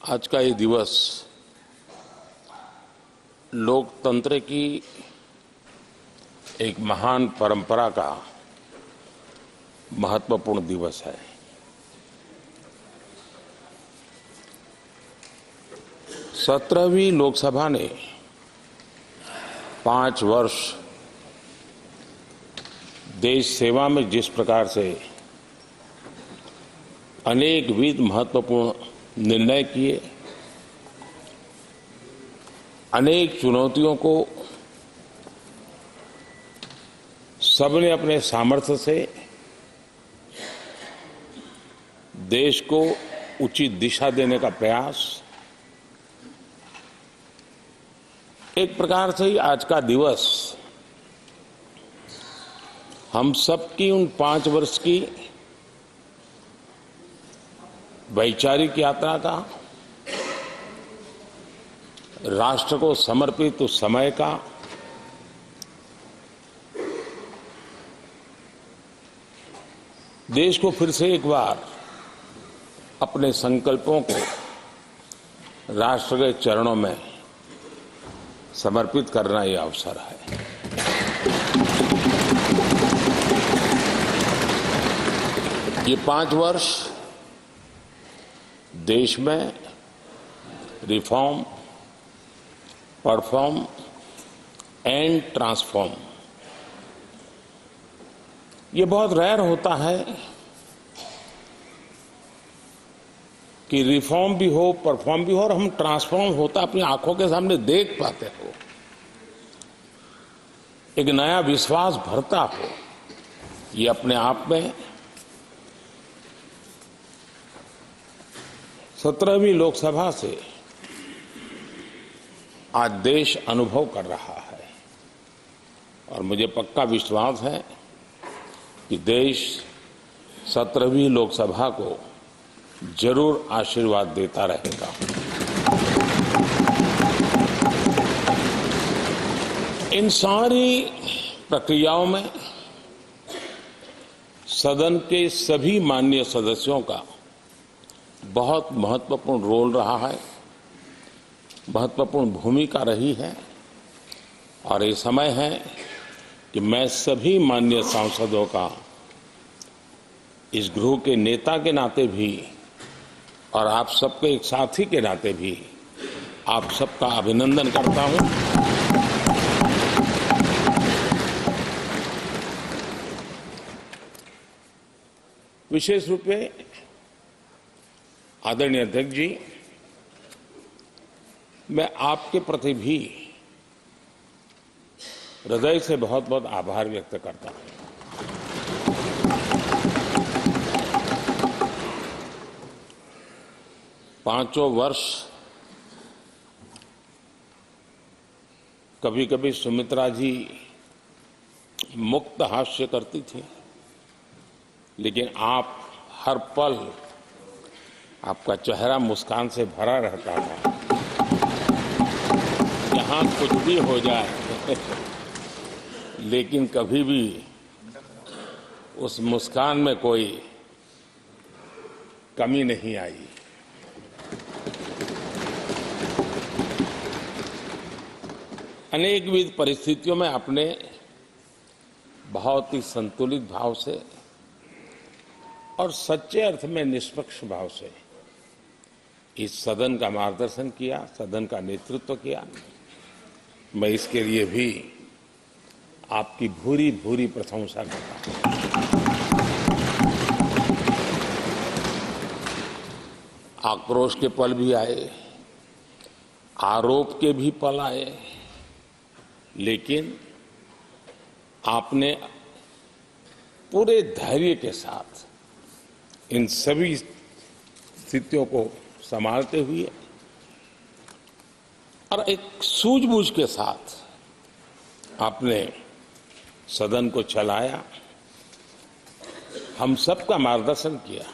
आज का ये दिवस लोकतंत्र की एक महान परंपरा का महत्वपूर्ण दिवस है। सत्रहवीं लोकसभा ने 5 वर्ष देश सेवा में जिस प्रकार से अनेकविध महत्वपूर्ण निर्णय किए, अनेक चुनौतियों को सबने अपने सामर्थ्य से देश को उचित दिशा देने का प्रयास, एक प्रकार से ही आज का दिवस हम सबकी उन 5 वर्ष की वैचारिक यात्रा का, राष्ट्र को समर्पित उस समय का, देश को फिर से एक बार अपने संकल्पों को राष्ट्र के चरणों में समर्पित करना ये अवसर है। ये 5 वर्ष देश में रिफॉर्म, परफॉर्म एंड ट्रांसफॉर्म, ये बहुत रेयर होता है कि रिफॉर्म भी हो, परफॉर्म भी हो और हम ट्रांसफॉर्म होता अपनी आंखों के सामने देख पाते हो, एक नया विश्वास भरता हो। ये अपने आप में 17वीं लोकसभा से आज देश अनुभव कर रहा है और मुझे पक्का विश्वास है कि देश 17वीं लोकसभा को जरूर आशीर्वाद देता रहेगा। इन सारी प्रक्रियाओं में सदन के सभी माननीय सदस्यों का बहुत महत्वपूर्ण रोल रहा है, महत्वपूर्ण भूमिका रही है और ये समय है कि मैं सभी माननीय सांसदों का इस गृह के नेता के नाते भी और आप सबके एक साथी के नाते भी आप सबका अभिनंदन करता हूं। विशेष रूप से आदरणीय अध्यक्ष जी, मैं आपके प्रति भी हृदय से बहुत बहुत आभार व्यक्त करता हूं। पांचों वर्ष कभी कभी सुमित्रा जी मुक्त हास्य करती थी, लेकिन आप हर पल आपका चेहरा मुस्कान से भरा रहता था। यहाँ कुछ भी हो जाए लेकिन कभी भी उस मुस्कान में कोई कमी नहीं आई। अनेकविध परिस्थितियों में आपने बहुत ही संतुलित भाव से और सच्चे अर्थ में निष्पक्ष भाव से इस सदन का मार्गदर्शन किया, सदन का नेतृत्व किया। मैं इसके लिए भी आपकी भूरी भूरी प्रशंसा करता हूं। आक्रोश के पल भी आए, आरोप के भी पल आए, लेकिन आपने पूरे धैर्य के साथ इन सभी स्थितियों को संभालते हुए और एक सूझबूझ के साथ आपने सदन को चलाया, हम सबका मार्गदर्शन किया।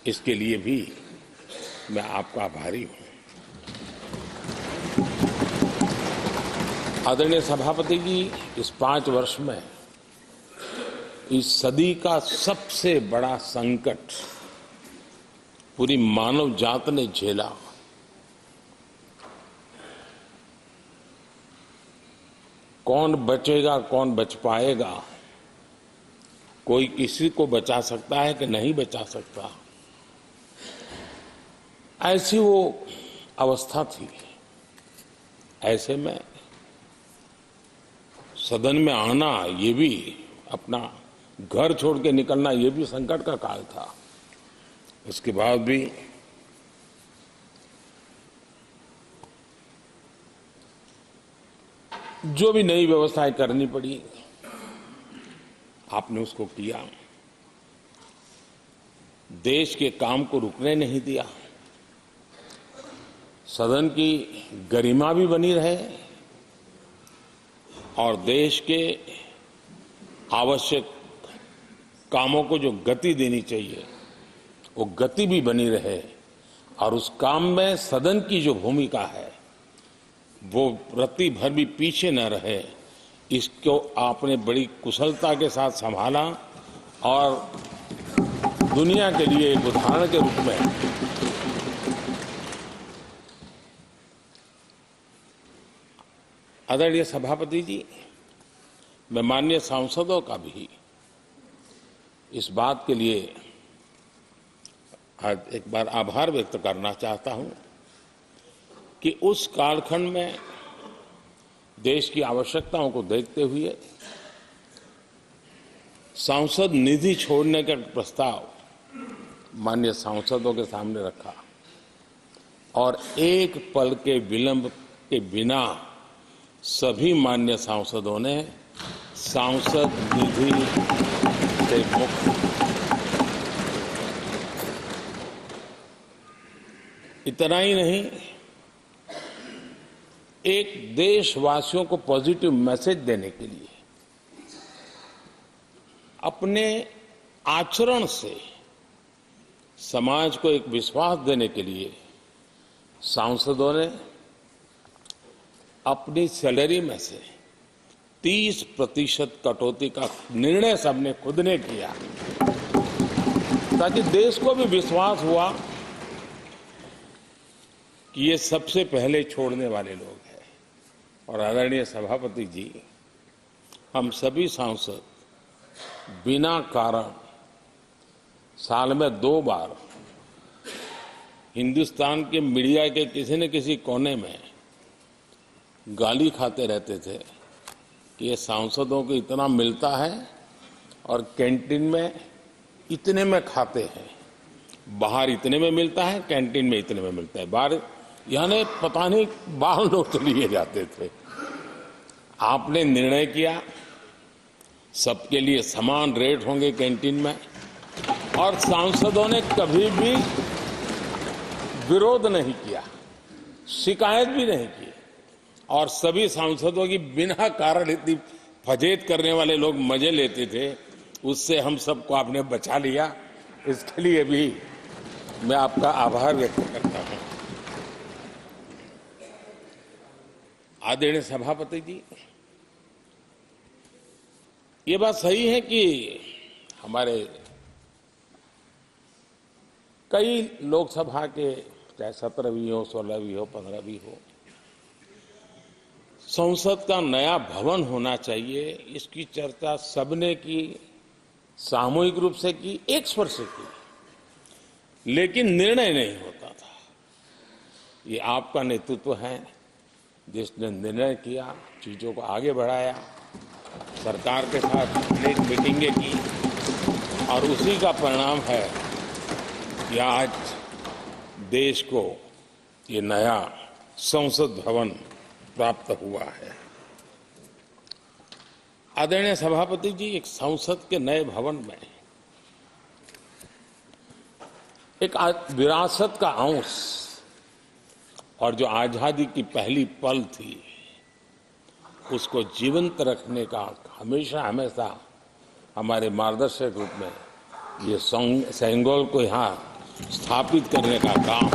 इसके लिए भी मैं आपका आभारी हूं। आदरणीय सभापति जी, इस 5 वर्ष में इस सदी का सबसे बड़ा संकट पूरी मानव जात ने झेला। कौन बचेगा, कौन बच पाएगा, कोई किसी को बचा सकता है कि नहीं बचा सकता, ऐसी वो अवस्था थी। ऐसे में सदन में आना, ये भी अपना घर छोड़ के निकलना, ये भी संकट का काल था। उसके बाद भी जो भी नई व्यवस्थाएं करनी पड़ी, आपने उसको किया। देश के काम को रुकने नहीं दिया। सदन की गरिमा भी बनी रहे और देश के आवश्यक कामों को जो गति देनी चाहिए, वो गति भी बनी रहे। और उस काम में सदन की जो भूमिका है, वो रत्ती भर भी पीछे न रहे। इसको आपने बड़ी कुशलता के साथ संभाला और दुनिया के लिए एक उदाहरण के रूप में आदरणीय सभापति जी, मैं माननीय सांसदों का भी इस बात के लिए आज एक बार आभार व्यक्त करना चाहता हूं कि उस कालखंड में देश की आवश्यकताओं को देखते हुए सांसद निधि छोड़ने का प्रस्ताव माननीय सांसदों के सामने रखा और एक पल के विलंब के बिना सभी माननीय सांसदों ने सांसद निधि से मुक्त। इतना ही नहीं, एक देशवासियों को पॉजिटिव मैसेज देने के लिए अपने आचरण से समाज को एक विश्वास देने के लिए सांसदों ने अपनी सैलरी में से 30% कटौती का निर्णय सबने खुद ने किया, ताकि देश को भी विश्वास हुआ कि ये सबसे पहले छोड़ने वाले लोग हैं। और आदरणीय सभापति जी, हम सभी सांसद बिना कारण साल में 2 बार हिंदुस्तान के मीडिया के किसी न किसी कोने में गाली खाते रहते थे कि ये सांसदों को इतना मिलता है और कैंटीन में इतने में खाते हैं, बाहर इतने में मिलता है, कैंटीन में इतने में मिलता है, बाहर यानी पता नहीं बाहर लोग तो लिए जाते थे। आपने निर्णय किया सबके लिए समान रेट होंगे कैंटीन में, और सांसदों ने कभी भी विरोध नहीं किया, शिकायत भी नहीं की। और सभी सांसदों की बिना कारण इतनी फजेत करने वाले लोग मजे लेते थे, उससे हम सबको आपने बचा लिया। इसके लिए भी मैं आपका आभार व्यक्त करता हूं। आदरणीय सभापति जी, ये बात सही है कि हमारे कई लोकसभा के चाहे 17वीं हो, 16वीं हो, 15वीं हो, संसद का नया भवन होना चाहिए, इसकी चर्चा सबने की, सामूहिक रूप से की, एक स्वर से की, लेकिन निर्णय नहीं होता था। ये आपका नेतृत्व है जिसने निर्णय किया, चीजों को आगे बढ़ाया, सरकार के साथ अनेक मीटिंगें की और उसी का परिणाम है कि आज देश को ये नया संसद भवन प्राप्त हुआ है। आदरणीय सभापति जी, एक संसद के नए भवन में एक विरासत का अंश और जो आजादी की पहली पल थी, उसको जीवंत रखने का हमेशा हमेशा हमारे मार्गदर्शक रूप में ये सेंगोल को यहाँ स्थापित करने का काम,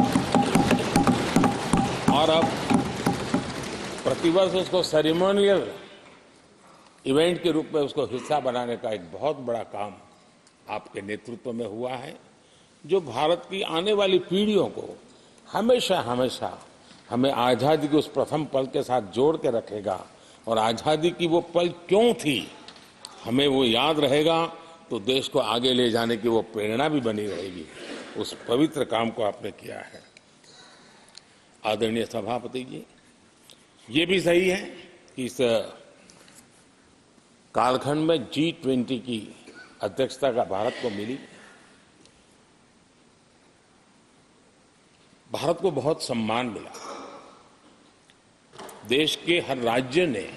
और अब प्रतिवर्ष उसको सेरेमोनियल इवेंट के रूप में उसको हिस्सा बनाने का एक बहुत बड़ा काम आपके नेतृत्व में हुआ है। जो भारत की आने वाली पीढ़ियों को हमेशा हमेशा हमें आज़ादी के उस प्रथम पल के साथ जोड़ के रखेगा और आज़ादी की वो पल क्यों थी हमें वो याद रहेगा, तो देश को आगे ले जाने की वो प्रेरणा भी बनी रहेगी। उस पवित्र काम को आपने किया है। आदरणीय सभापति जी, ये भी सही है कि इस कालखंड में G20 की अध्यक्षता का भारत को मिली। भारत को बहुत सम्मान मिला। देश के हर राज्य ने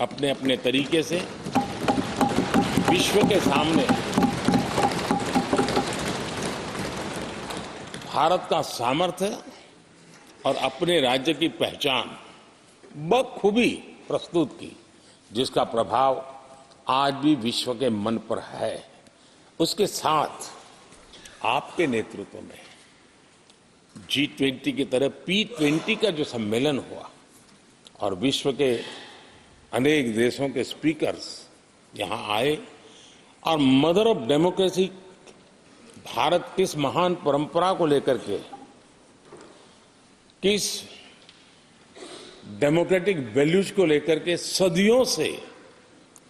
अपने अपने तरीके से विश्व के सामने भारत का सामर्थ्य और अपने राज्य की पहचान बखूबी प्रस्तुत की, जिसका प्रभाव आज भी विश्व के मन पर है। उसके साथ आपके नेतृत्व में G20 की तरह P20 का जो सम्मेलन हुआ और विश्व के अनेक देशों के स्पीकर्स यहां आए और मदर ऑफ डेमोक्रेसी भारत किस महान परंपरा को लेकर के, किस डेमोक्रेटिक वैल्यूज को लेकर के सदियों से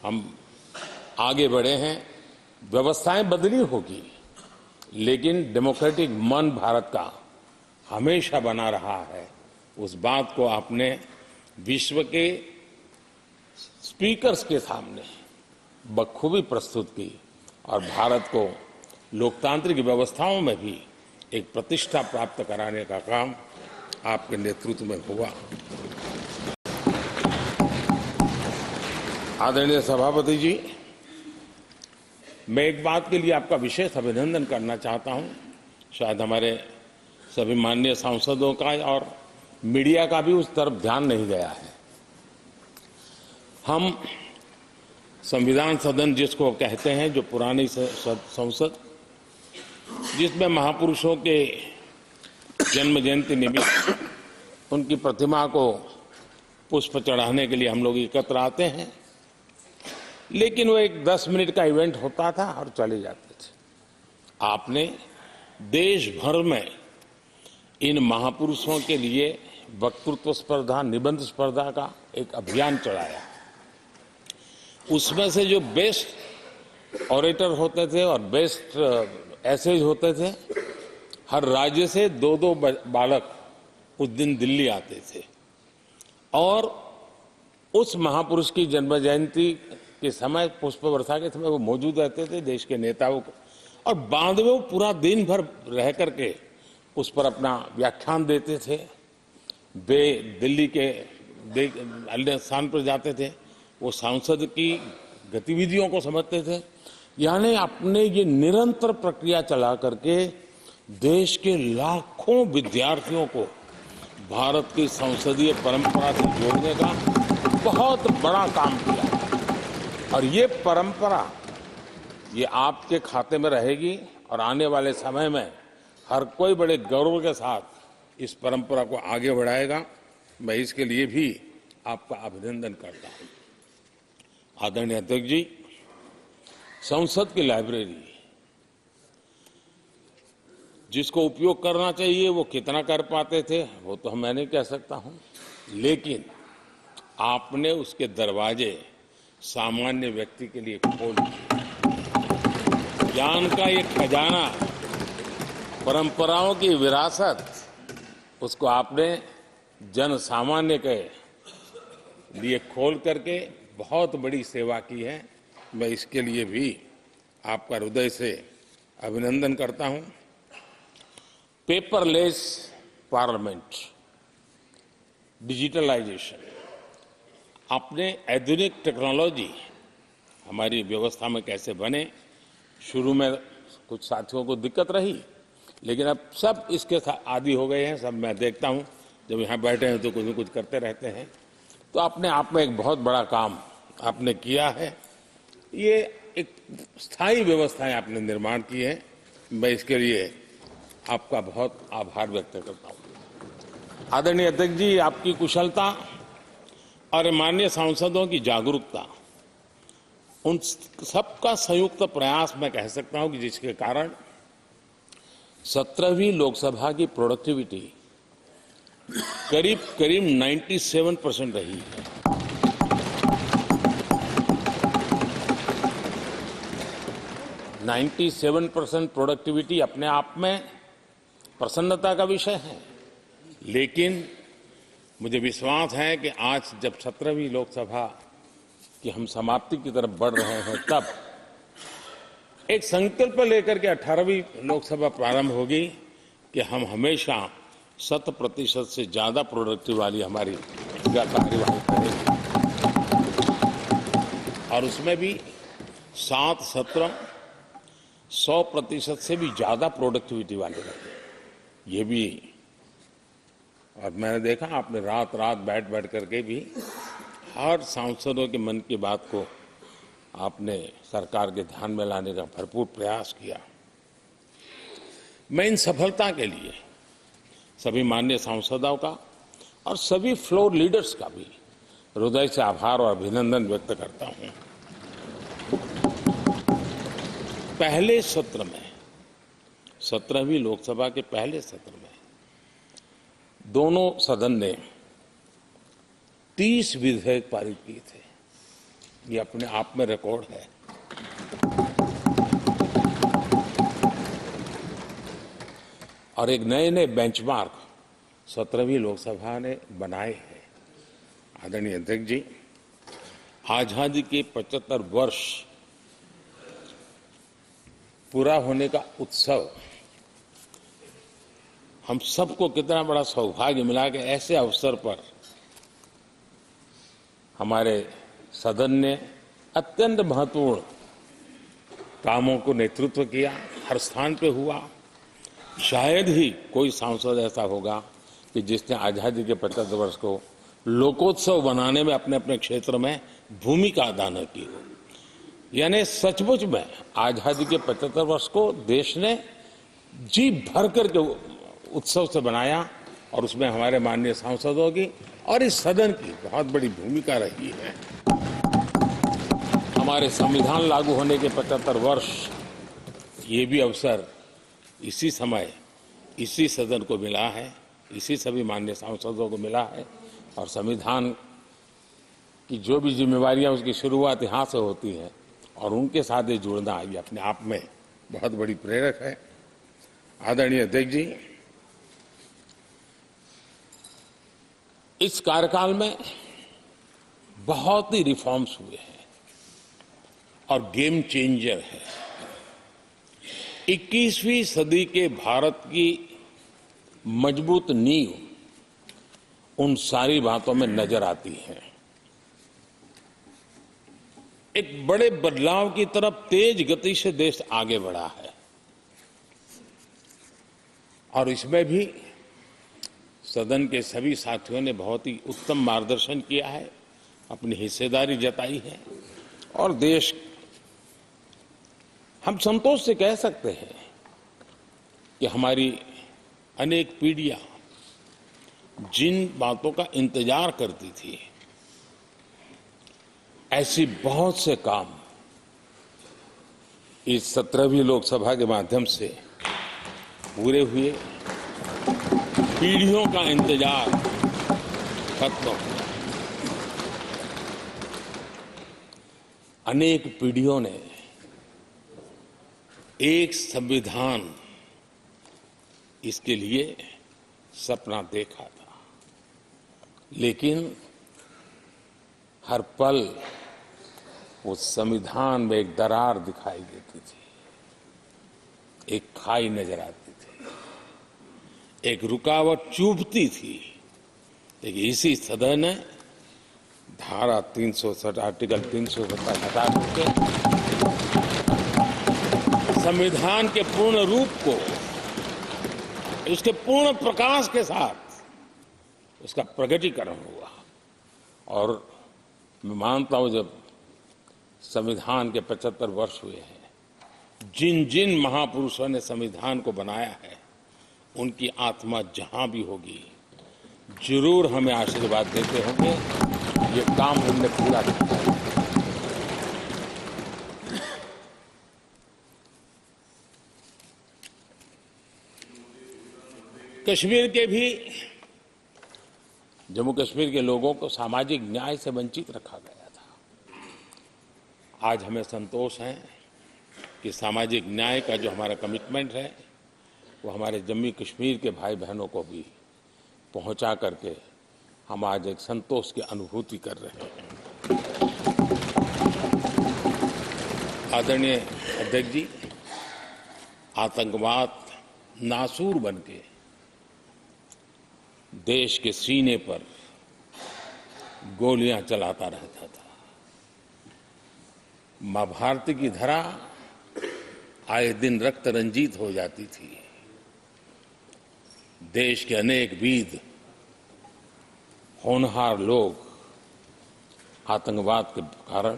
हम आगे बढ़े हैं। व्यवस्थाएं बदली होगी, लेकिन डेमोक्रेटिक मन भारत का हमेशा बना रहा है। उस बात को आपने विश्व के स्पीकर्स के सामने बखूबी प्रस्तुत की और भारत को लोकतांत्रिक व्यवस्थाओं में भी एक प्रतिष्ठा प्राप्त कराने का काम आपके नेतृत्व में हुआ। आदरणीय सभापति जी, मैं एक बात के लिए आपका विशेष अभिनंदन करना चाहता हूं। शायद हमारे सभी माननीय सांसदों का और मीडिया का भी उस तरफ ध्यान नहीं गया है। हम संविधान सदन जिसको कहते हैं, जो पुरानी संसद, जिसमें महापुरुषों के जन्म जयंती निमित्त उनकी प्रतिमा को पुष्प चढ़ाने के लिए हम लोग एकत्र आते हैं, लेकिन वो एक 10 मिनट का इवेंट होता था और चले जाते थे। आपने देश भर में इन महापुरुषों के लिए वक्तृत्व स्पर्धा, निबंध स्पर्धा का एक अभियान चलाया। उसमें से जो बेस्ट ऑरेटर होते थे और बेस्ट एसेज होते थे, हर राज्य से 2-2 बालक उस दिन दिल्ली आते थे और उस महापुरुष की जन्म जयंती के समय, पुष्प वर्षा के समय वो मौजूद रहते थे, देश के नेताओं को, और बाद में वो पूरा दिन भर रह करके उस पर अपना व्याख्यान देते थे। वे दिल्ली के अन्य स्थान पर जाते थे, वो सांसद की गतिविधियों को समझते थे। यानी अपने ये निरंतर प्रक्रिया चला करके देश के लाखों विद्यार्थियों को भारत की संसदीय परंपरा से जोड़ने का बहुत बड़ा काम किया और ये परंपरा ये आपके खाते में रहेगी और आने वाले समय में हर कोई बड़े गौरव के साथ इस परंपरा को आगे बढ़ाएगा। मैं इसके लिए भी आपका अभिनंदन करता हूं। आदरणीय अध्यक्ष जी, संसद की लाइब्रेरी जिसको उपयोग करना चाहिए वो कितना कर पाते थे वो तो मैं नहीं कह सकता हूं, लेकिन आपने उसके दरवाजे सामान्य व्यक्ति के लिए खोल दिए। ज्ञान का ये खजाना, परंपराओं की विरासत, उसको आपने जन सामान्य के लिए खोल करके बहुत बड़ी सेवा की है। मैं इसके लिए भी आपका हृदय से अभिनंदन करता हूं। पेपरलेस पार्लियामेंट, डिजिटलाइजेशन, आपने आधुनिक टेक्नोलॉजी हमारी व्यवस्था में कैसे बने। शुरू में कुछ साथियों को दिक्कत रही, लेकिन अब सब इसके आदी हो गए हैं। सब मैं देखता हूं जब यहाँ बैठे हैं तो कुछ न कुछ करते रहते हैं। तो अपने आप में एक बहुत बड़ा काम आपने किया है। ये एक स्थायी व्यवस्थाएं आपने निर्माण की है। मैं इसके लिए आपका बहुत आभार व्यक्त करता हूं। आदरणीय अध्यक्ष जी, आपकी कुशलता और माननीय सांसदों की जागरूकता, उन सबका संयुक्त प्रयास मैं कह सकता हूं कि जिसके कारण 17वीं लोकसभा की प्रोडक्टिविटी करीब करीब 97% रही है। नाइन्टी 97% प्रोडक्टिविटी अपने आप में प्रसन्नता का विषय है, लेकिन मुझे विश्वास है कि आज जब 17वीं लोकसभा की हम समाप्ति की तरफ बढ़ रहे हैं, तब एक संकल्प लेकर के 18वीं लोकसभा प्रारंभ होगी कि हम हमेशा 100% से ज्यादा प्रोडक्टिव वाली हमारी कार्यवाही करेंगे, और उसमें भी 7 सत्र 100% से भी ज्यादा प्रोडक्टिविटी वाले रहे। ये भी, और मैंने देखा आपने रात रात बैठ करके भी हर सांसदों के मन की बात को आपने सरकार के ध्यान में लाने का भरपूर प्रयास किया। मैं इन सफलता के लिए सभी माननीय सांसदों का और सभी फ्लोर लीडर्स का भी हृदय से आभार और अभिनंदन व्यक्त करता हूं। पहले सत्र में, 17वीं लोकसभा के पहले सत्र में दोनों सदन ने 30 विधेयक पारित किए थे। ये अपने आप में रिकॉर्ड है। और एक नए नए बेंचमार्क 17वीं लोकसभा ने बनाए हैं। आदरणीय अध्यक्ष जी, आजादी के 75 वर्ष पूरा होने का उत्सव हम सबको कितना बड़ा सौभाग्य मिला कि ऐसे अवसर पर हमारे सदन ने अत्यंत महत्वपूर्ण कामों को नेतृत्व किया, हर स्थान पे हुआ। शायद ही कोई सांसद ऐसा होगा कि जिसने आजादी के 75 वर्ष को लोकोत्सव बनाने में अपने अपने क्षेत्र में भूमिका अदा न की हो। यानी सचमुच में आजादी के 75 वर्ष को देश ने जी भर करके उत्सव से बनाया, और उसमें हमारे माननीय सांसदों की और इस सदन की बहुत बड़ी भूमिका रही है। हमारे संविधान लागू होने के 75 वर्ष, ये भी अवसर इसी समय इसी सदन को मिला है, इसी सभी माननीय सांसदों को मिला है। और संविधान की जो भी जिम्मेवारियां उसकी शुरुआत यहाँ से होती है, और उनके साथ ही जुड़ना ये अपने आप में बहुत बड़ी प्रेरक है। आदरणीय अध्यक्ष जी, इस कार्यकाल में बहुत ही रिफॉर्म्स हुए हैं और गेम चेंजर है। 21वीं सदी के भारत की मजबूत नींव उन सारी बातों में नजर आती है। एक बड़े बदलाव की तरफ तेज गति से देश आगे बढ़ा है, और इसमें भी सदन के सभी साथियों ने बहुत ही उत्तम मार्गदर्शन किया है, अपनी हिस्सेदारी जताई है। और देश, हम संतोष से कह सकते हैं कि हमारी अनेक पीढ़ियां जिन बातों का इंतजार करती थी, ऐसी बहुत से काम इस 17वीं लोकसभा के माध्यम से पूरे हुए। पीढ़ियों का इंतजार खत्म हो। अनेक पीढ़ियों ने एक संविधान, इसके लिए सपना देखा था, लेकिन हर पल उस संविधान में एक दरार दिखाई देती थी, एक खाई नजर आती थी, एक रुकावट चुभती थी। लेकिन इसी सदन ने धारा 360 आर्टिकल 370 हटा करके संविधान के पूर्ण रूप को, उसके पूर्ण प्रकाश के साथ उसका प्रकटीकरण हुआ। और मैं मानता हूं, जब संविधान के 75 वर्ष हुए हैं, जिन जिन महापुरुषों ने संविधान को बनाया है, उनकी आत्मा जहां भी होगी जरूर हमें आशीर्वाद देते होंगे, ये काम हमने पूरा किया। कश्मीर के लोगों को सामाजिक न्याय से वंचित रखा गया था। आज हमें संतोष है कि सामाजिक न्याय का जो हमारा कमिटमेंट है वो हमारे जम्मू कश्मीर के भाई बहनों को भी पहुंचा करके हम आज एक संतोष की अनुभूति कर रहे हैं। आदरणीय अध्यक्ष जी, आतंकवाद नासूर बनके देश के सीने पर गोलियां चलाता रहता था। मां भारती की धरा आए दिन रक्त रंजित हो जाती थी। देश के अनेक वीर होनहार लोग आतंकवाद के कारण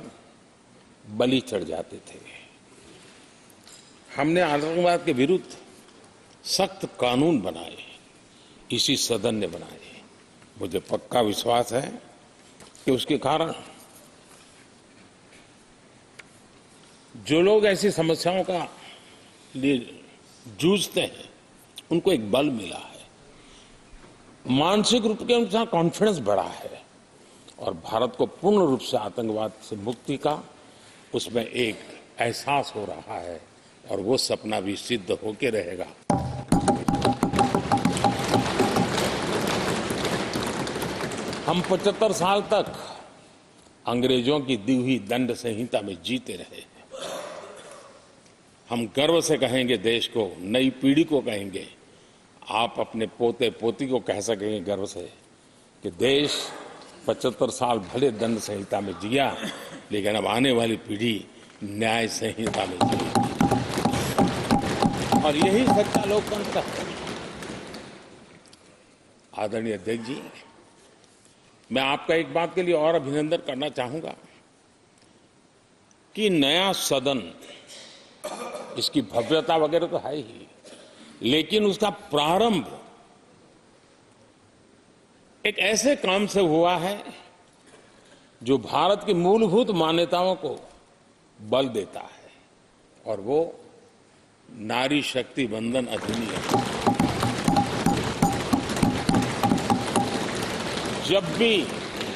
बलि चढ़ जाते थे। हमने आतंकवाद के विरुद्ध सख्त कानून बनाए, इसी सदन ने बनाए। मुझे पक्का विश्वास है कि उसके कारण जो लोग ऐसी समस्याओं का लिए जूझते हैं उनको एक बल मिला है, मानसिक रूप के उनका कॉन्फिडेंस बढ़ा है और भारत को पूर्ण रूप से आतंकवाद से मुक्ति का उसमें एक एहसास हो रहा है और वो सपना भी सिद्ध होके रहेगा। हम 75 साल तक अंग्रेजों की दी हुई दंड संहिता में जीते रहे हैं। हम गर्व से कहेंगे देश को, नई पीढ़ी को कहेंगे, आप अपने पोते पोती को कह सकेंगे गर्व से कि देश 75 साल भले दंड संहिता में जिया, लेकिन अब आने वाली पीढ़ी न्याय संहिता में जिएगी और यही सच्चा लोकतंत्र है। आदरणीय अध्यक्ष जी, मैं आपका एक बात के लिए और अभिनंदन करना चाहूंगा कि नया सदन, इसकी भव्यता वगैरह तो है ही, लेकिन उसका प्रारंभ एक ऐसे काम से हुआ है जो भारत की मूलभूत मान्यताओं को बल देता है और वो नारी शक्ति वंदन अधिनियम।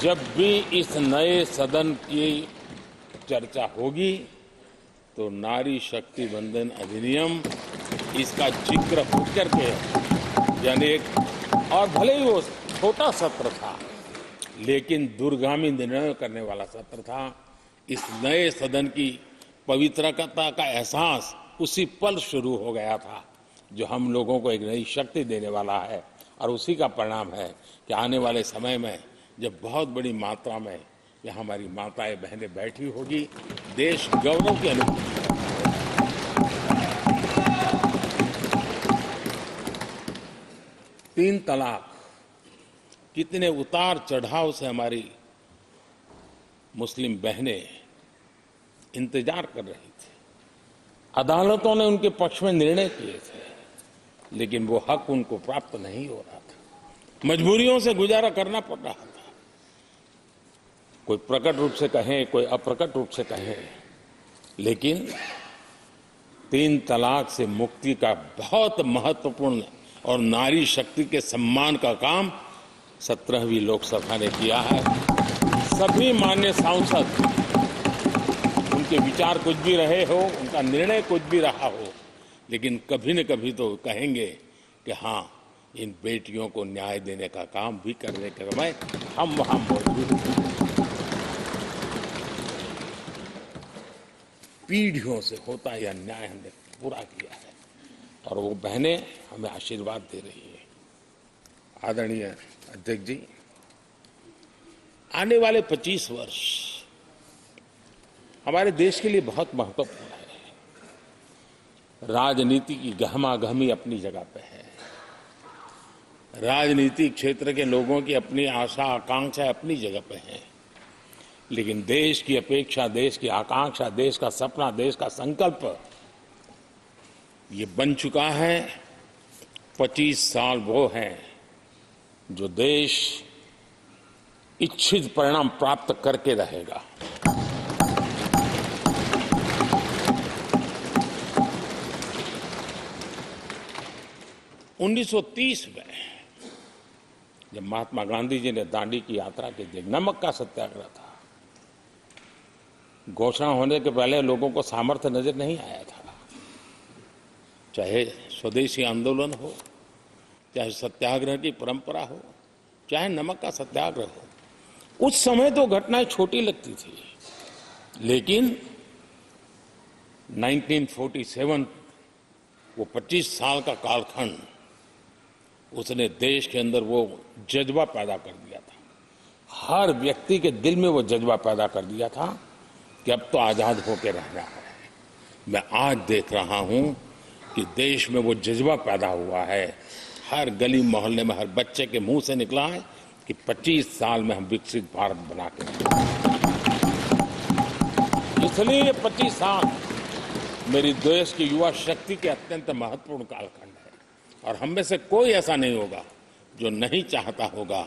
जब भी इस नए सदन की चर्चा होगी तो नारी शक्ति वंदन अधिनियम इसका जिक्र होकर के, यानी एक, और भले ही वो छोटा सत्र था लेकिन दूरगामी निर्णय करने वाला सत्र था। इस नए सदन की पवित्रता का एहसास उसी पल शुरू हो गया था जो हम लोगों को एक नई शक्ति देने वाला है और उसी का परिणाम है कि आने वाले समय में जब बहुत बड़ी मात्रा में यहाँ हमारी माताएं बहनें बैठी होगी, देश गौरव की अनुभूति। 3 तलाक कितने उतार चढ़ाव से हमारी मुस्लिम बहनें इंतजार कर रही थी। अदालतों ने उनके पक्ष में निर्णय किए थे, लेकिन वो हक उनको प्राप्त नहीं हो रहा था। मजबूरियों से गुजारा करना पड़ रहा था। कोई प्रकट रूप से कहें, कोई अप्रकट रूप से कहें, लेकिन 3 तलाक से मुक्ति का बहुत महत्वपूर्ण और नारी शक्ति के सम्मान का काम 17वीं लोकसभा ने किया है। सभी मान्य सांसद, उनके विचार कुछ भी रहे हो, उनका निर्णय कुछ भी रहा हो, लेकिन कभी न कभी तो कहेंगे कि हाँ, इन बेटियों को न्याय देने का काम भी करने के समय हम वहां मौजूद हैं। पीढ़ियों से होता यह न्याय हमने पूरा किया है और वो बहनें हमें आशीर्वाद दे रही है। आदरणीय अध्यक्ष जी, आने वाले 25 वर्ष हमारे देश के लिए बहुत महत्वपूर्ण है। राजनीति की गहमागहमी अपनी जगह पे है, राजनीतिक क्षेत्र के लोगों की अपनी आशा आकांक्षा अपनी जगह पे है, लेकिन देश की अपेक्षा, देश की आकांक्षा, देश का सपना, देश का संकल्प ये बन चुका है। 25 साल वो हैं जो देश इच्छित परिणाम प्राप्त करके रहेगा। उन्नीस 1930 में जब महात्मा गांधी जी ने दांडी की यात्रा की थी, नमक का सत्याग्रह था। घोषणा होने के पहले लोगों को सामर्थ्य नजर नहीं आया था। चाहे स्वदेशी आंदोलन हो, चाहे सत्याग्रह की परंपरा हो, चाहे नमक का सत्याग्रह हो, उस समय तो घटनाएं छोटी लगती थी, लेकिन 1947 वो 25 साल का कालखंड, उसने देश के अंदर वो जज्बा पैदा कर दिया था। हर व्यक्ति के दिल में वो जज्बा पैदा कर दिया था कि अब तो आजाद होकर रहना है। मैं आज देख रहा हूं कि देश में वो जज्बा पैदा हुआ है। हर गली मोहल्ले में हर बच्चे के मुंह से निकला है कि 25 साल में हम विकसित भारत बना के इसलिए ये 25 साल मेरी देश की युवा शक्ति के अत्यंत महत्वपूर्ण कालखंड है। और हम में से कोई ऐसा नहीं होगा जो नहीं चाहता होगा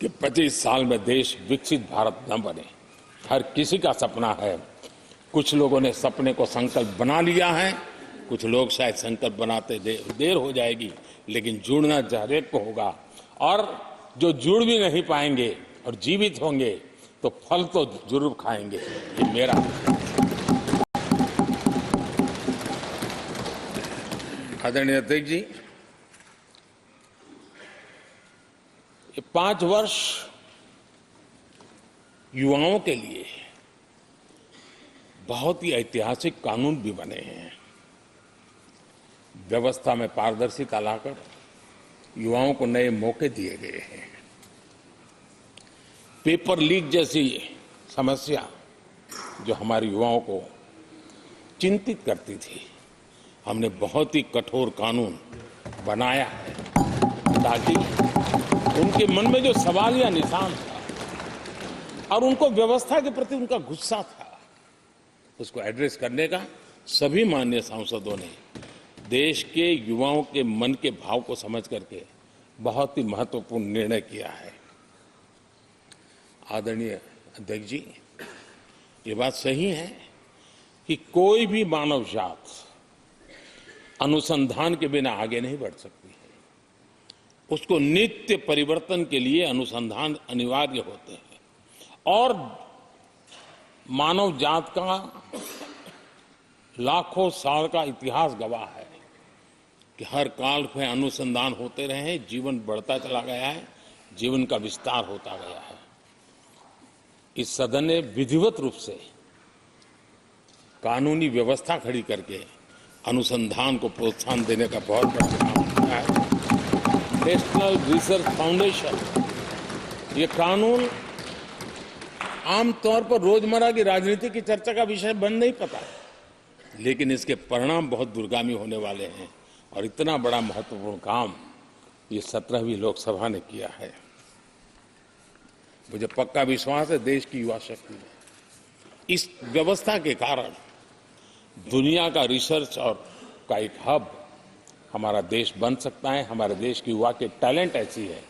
कि 25 साल में देश विकसित भारत न बने। हर किसी का सपना है। कुछ लोगों ने सपने को संकल्प बना लिया है, कुछ लोग शायद संकल्प बनाते देर हो जाएगी, लेकिन जुड़ना हर एक को होगा। और जो जुड़ भी नहीं पाएंगे और जीवित होंगे तो फल तो जरूर खाएंगे। ये मेरा आदरणीय अध्यक्ष जी, ये 5 वर्ष युवाओं के लिए बहुत ही ऐतिहासिक कानून भी बने हैं। व्यवस्था में पारदर्शिता लाकर युवाओं को नए मौके दिए गए हैं। पेपर लीक जैसी समस्या जो हमारे युवाओं को चिंतित करती थी, हमने बहुत ही कठोर कानून बनाया है ताकि उनके मन में जो सवाल या निशान था और उनको व्यवस्था के प्रति उनका गुस्सा था, उसको एड्रेस करने का सभी माननीय सांसदों ने देश के युवाओं के मन के भाव को समझ करके बहुत ही महत्वपूर्ण निर्णय किया है। आदरणीय अध्यक्ष जी, ये बात सही है कि कोई भी मानव जात अनुसंधान के बिना आगे नहीं बढ़ सकती है। उसको नित्य परिवर्तन के लिए अनुसंधान अनिवार्य होते हैं। और मानव जात का लाखों साल का इतिहास गवाह है कि हर काल में अनुसंधान होते रहे, जीवन बढ़ता चला गया है, जीवन का विस्तार होता गया है। इस सदन ने विधिवत रूप से कानूनी व्यवस्था खड़ी करके अनुसंधान को प्रोत्साहन देने का बहुत बड़ा काम किया है। नेशनल रिसर्च फाउंडेशन, ये कानून आमतौर पर रोजमर्रा की राजनीति की चर्चा का विषय बन नहीं पाता, लेकिन इसके परिणाम बहुत दूरगामी होने वाले हैं। और इतना बड़ा महत्वपूर्ण काम ये 17वीं लोकसभा ने किया है। मुझे पक्का विश्वास है देश की युवा शक्ति में इस व्यवस्था के कारण दुनिया का रिसर्च और का एक हब हमारा देश बन सकता है। हमारे देश की युवा के टैलेंट ऐसी है,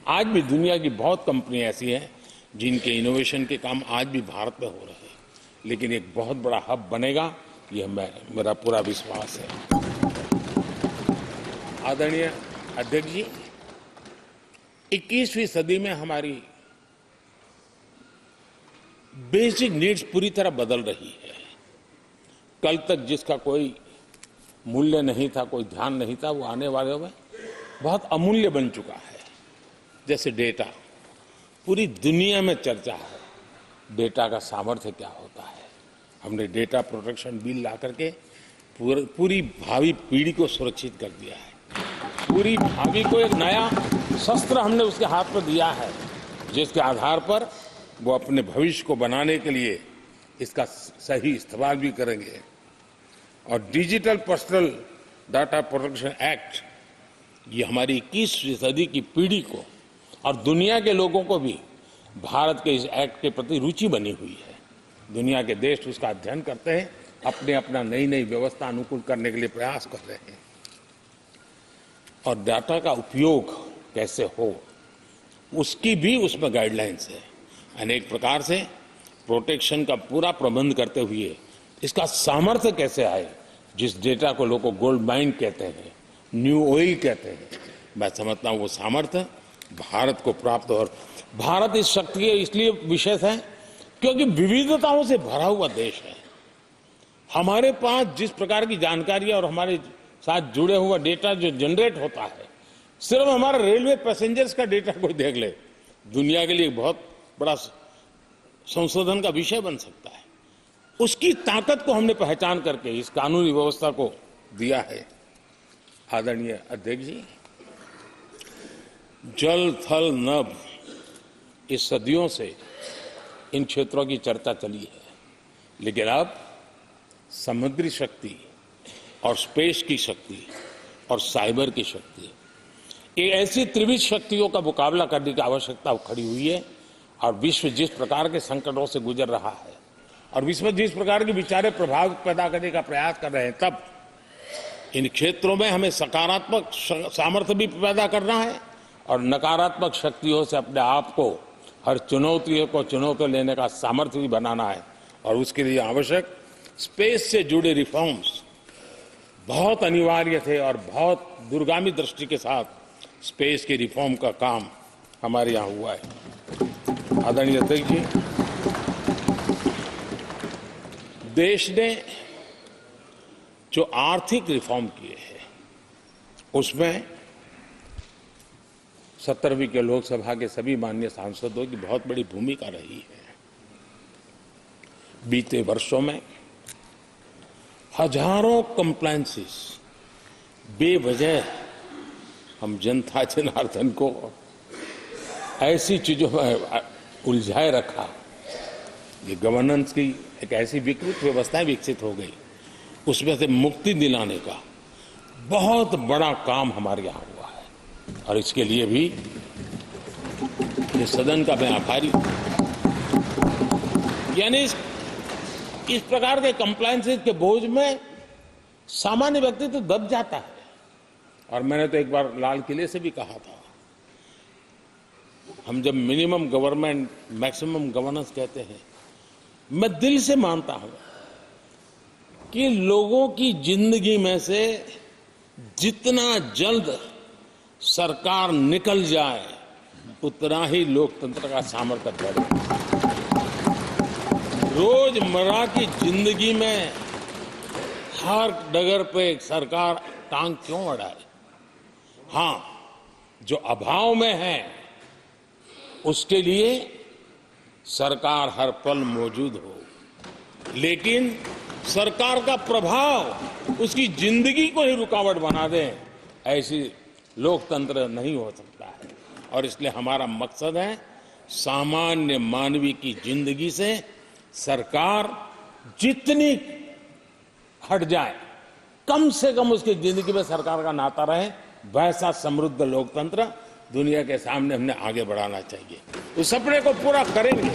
आज भी दुनिया की बहुत कंपनियां ऐसी हैं जिनके इनोवेशन के काम आज भी भारत में हो रहे हैं, लेकिन एक बहुत बड़ा हब बनेगा, ये मेरा पूरा विश्वास है। आदरणीय अध्यक्ष जी, 21वीं सदी में हमारी बेसिक नीड्स पूरी तरह बदल रही है। कल तक जिसका कोई मूल्य नहीं था, कोई ध्यान नहीं था, वो आने वाले में बहुत अमूल्य बन चुका है। जैसे डेटा, पूरी दुनिया में चर्चा है डेटा का सामर्थ्य क्या होता है। हमने डेटा प्रोटेक्शन बिल ला करके पूरी भावी पीढ़ी को सुरक्षित कर दिया है। पूरी भावी को एक नया शस्त्र हमने उसके हाथ में दिया है, जिसके आधार पर वो अपने भविष्य को बनाने के लिए इसका सही इस्तेमाल भी करेंगे। और digital personal data protection act, ये हमारी 21वीं सदी की पीढ़ी को और दुनिया के लोगों को भी भारत के इस एक्ट के प्रति रुचि बनी हुई है। दुनिया के देश उसका अध्ययन करते हैं, अपने अपना नई नई व्यवस्था अनुकूल करने के लिए प्रयास कर रहे हैं। और डाटा का उपयोग कैसे हो, उसकी भी उसमें गाइडलाइंस है। अनेक प्रकार से प्रोटेक्शन का पूरा प्रबंध करते हुए इसका सामर्थ्य कैसे आए, जिस डेटा को लोगों गोल्ड माइन कहते हैं, न्यू ऑयल कहते हैं, मैं समझता हूं वो सामर्थ्य भारत को प्राप्त हो। और भारत इस शक्ति के इसलिए विशेष है क्योंकि विविधताओं से भरा हुआ देश है। हमारे पास जिस प्रकार की जानकारी और हमारे साथ जुड़े हुआ डेटा जो जनरेट होता है, सिर्फ हमारा रेलवे पैसेंजर्स का डेटा कोई देख ले, दुनिया के लिए बहुत बड़ा संशोधन का विषय बन सकता है। उसकी ताकत को हमने पहचान करके इस कानूनी व्यवस्था को दिया है। आदरणीय अध्यक्ष जी, जल थल नभ, इस सदियों से इन क्षेत्रों की चर्चा चली है, लेकिन अब समुद्री शक्ति और स्पेस की शक्ति और साइबर की शक्ति, ये ऐसी त्रिविध शक्तियों का मुकाबला करने की आवश्यकता खड़ी हुई है। और विश्व जिस प्रकार के संकटों से गुजर रहा है और विश्व जिस प्रकार के विचारे प्रभाव पैदा करने का प्रयास कर रहे हैं, तब इन क्षेत्रों में हमें सकारात्मक सामर्थ्य भी पैदा करना है और नकारात्मक शक्तियों से अपने आप को, हर चुनौती को चुनौती लेने का सामर्थ्य भी बनाना है। और उसके लिए आवश्यक स्पेस से जुड़े रिफॉर्म्स बहुत अनिवार्य थे और बहुत दूरगामी दृष्टि के साथ स्पेस के रिफॉर्म का काम हमारे यहाँ हुआ है। आदरणीय अध्यक्ष जी, देश ने जो आर्थिक रिफॉर्म किए हैं उसमें 17वीं के लोकसभा के सभी माननीय सांसदों की बहुत बड़ी भूमिका रही है। बीते वर्षों में हजारों कंप्लायंसेस बेवजह हम जनता जनार्दन को ऐसी चीजों में उलझाए रखा। ये गवर्नेंस की एक ऐसी विकृत व्यवस्थाएं विकसित हो गई, उसमें से मुक्ति दिलाने का बहुत बड़ा काम हमारे यहाँ हुआ है और इसके लिए भी ये सदन का मैं आभारी हूं। यानी इस प्रकार के कंप्लायंसेस के बोझ में सामान्य व्यक्ति तो दब जाता है। और मैंने तो एक बार लाल किले से भी कहा था, हम जब मिनिमम गवर्नमेंट मैक्सिमम गवर्नेंस कहते हैं, मैं दिल से मानता हूं कि लोगों की जिंदगी में से जितना जल्द सरकार निकल जाए उतना ही लोकतंत्र का सामर्थ्य बढ़े। रोजमर्रा की जिंदगी में हर डगर पे सरकार टांग क्यों अड़ाए? हां, जो अभाव में है उसके लिए सरकार हर पल मौजूद हो, लेकिन सरकार का प्रभाव उसकी जिंदगी को ही रुकावट बना दे, ऐसी लोकतंत्र नहीं हो सकता है। और इसलिए हमारा मकसद है सामान्य मानवीय की जिंदगी से सरकार जितनी हट जाए, कम से कम उसकी जिंदगी में सरकार का नाता रहे, वैसा समृद्ध लोकतंत्र दुनिया के सामने हमने आगे बढ़ाना चाहिए। उस सपने को पूरा करेंगे।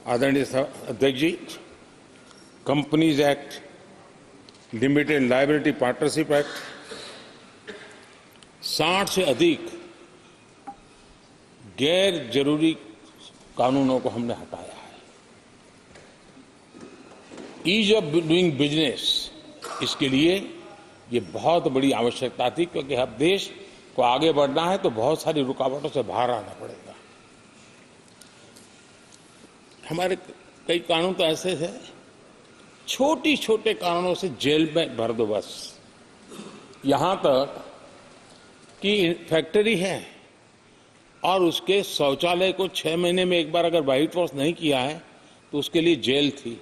आदरणीय अध्यक्ष जी, companies act, limited liability partnership act, 60 से अधिक गैर जरूरी कानूनों को हमने हटाया है। ईज ऑफ डूइंग बिजनेस, इसके लिए ये बहुत बड़ी आवश्यकता थी, क्योंकि अब देश को आगे बढ़ना है तो बहुत सारी रुकावटों से बाहर आना पड़ेगा। हमारे कई कानून तो ऐसे थे, छोटी छोटे कारणों से जेल में भर दो बस। यहां तक कि फैक्ट्री है और उसके शौचालय को 6 महीने में एक बार अगर व्हाइट वॉश नहीं किया है तो उसके लिए जेल थी,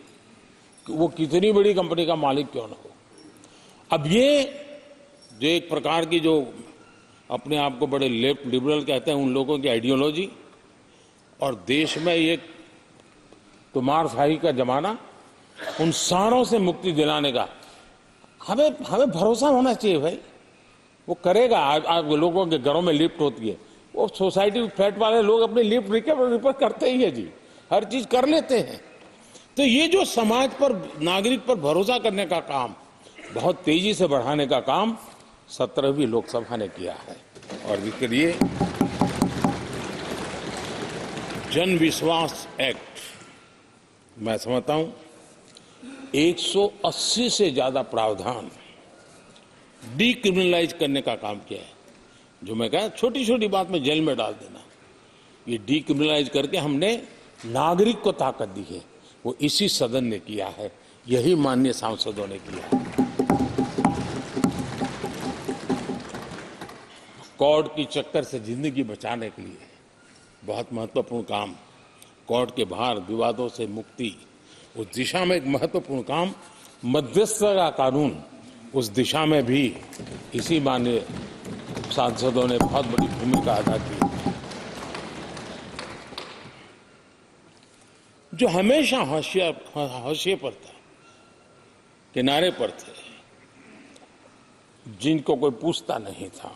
वो कितनी बड़ी कंपनी का मालिक क्यों न हो। अब ये जो एक प्रकार की जो अपने आप को बड़े लेफ्ट लिबरल कहते हैं, उन लोगों की आइडियोलॉजी और देश में ये तुमारशाही का जमाना, उन सारों से मुक्ति दिलाने का हमें भरोसा होना चाहिए भाई। वो करेगा। आज लोगों के घरों में लिफ्ट होती है, वो सोसाइटी फ्लैट वाले लोग अपनी लिफ्ट रिपेयर करते ही है जी, हर चीज कर लेते हैं। तो ये जो समाज पर, नागरिक पर भरोसा करने का काम, बहुत तेजी से बढ़ाने का काम 17वीं लोकसभा ने किया है। और इसके लिए जन विश्वास एक्ट, मैं समझता हूं 180 से ज्यादा प्रावधान डीक्रिमिनलाइज करने का काम किया है। जो मैं कहा छोटी छोटी बात में जेल में डाल देना, ये डीक्रिमिनलाइज करके हमने नागरिक को ताकत दी है। वो इसी सदन ने किया है, यही माननीय सांसदों ने किया है। कोर्ट की चक्कर से जिंदगी बचाने के लिए बहुत महत्वपूर्ण काम, कोर्ट के बाहर विवादों से मुक्ति, उस दिशा में एक महत्वपूर्ण काम, मध्यस्थता का कानून, उस दिशा में भी इसी माननीय सांसदों ने बहुत बड़ी भूमिका अदा की। जो हमेशा हाशिए पर था, किनारे पर थे, जिनको कोई पूछता नहीं था,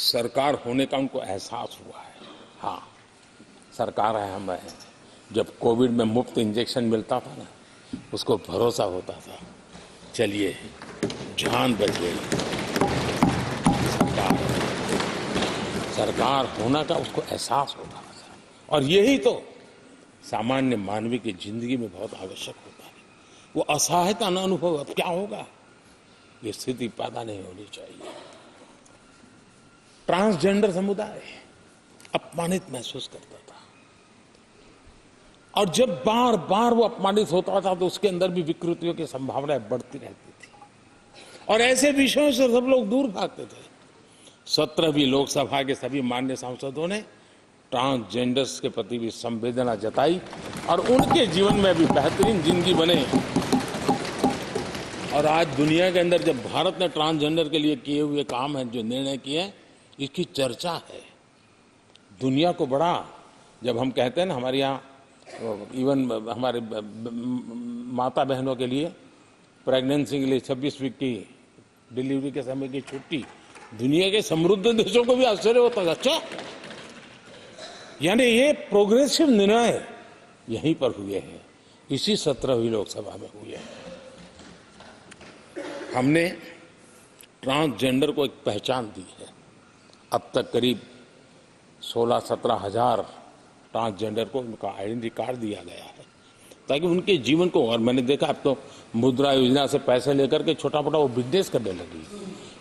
सरकार होने का उनको एहसास हुआ है। हाँ, सरकार है, हम है। जब कोविड में मुफ्त इंजेक्शन मिलता था ना, उसको भरोसा होता था, चलिए जान बच गई, सरकार होना का उसको एहसास होता था। और यही तो सामान्य मानवीय की जिंदगी में बहुत आवश्यक होता है। वो असहायता न अनुभव, अब क्या होगा, ये स्थिति पैदा नहीं होनी चाहिए। ट्रांसजेंडर समुदाय अपमानित महसूस करता था, और जब बार बार वो अपमानित होता था तो उसके अंदर भी विकृतियों की संभावनाएं बढ़ती रहती थी, और ऐसे विषयों से सब लोग दूर भागते थे। 17वीं लोकसभा के सभी माननीय सांसदों ने ट्रांसजेंडर्स के प्रति भी संवेदना जताई, और उनके जीवन में भी बेहतरीन जिंदगी बने। और आज दुनिया के अंदर जब भारत ने ट्रांसजेंडर के लिए किए हुए काम है, जो निर्णय किए हैं, इसकी चर्चा है दुनिया को बड़ा। जब हम कहते हैं ना, हमारे यहाँ इवन हमारे माता बहनों के लिए प्रेगनेंसी के लिए 26 वीक की डिलीवरी के समय की छुट्टी, दुनिया के समृद्ध देशों को भी आश्चर्य होता है। अच्छा, यानी ये प्रोग्रेसिव निर्णय यहीं पर हुए हैं, इसी 17वीं लोकसभा में हुए हैं। हमने ट्रांसजेंडर को एक पहचान दी है। अब तक करीब 16-17 हजार ट्रांसजेंडर को उनका आइडेंटिटी कार्ड दिया गया है, ताकि उनके जीवन को, और मैंने देखा अब तो मुद्रा योजना से पैसे लेकर के छोटा मोटा वो बिजनेस करने लगी,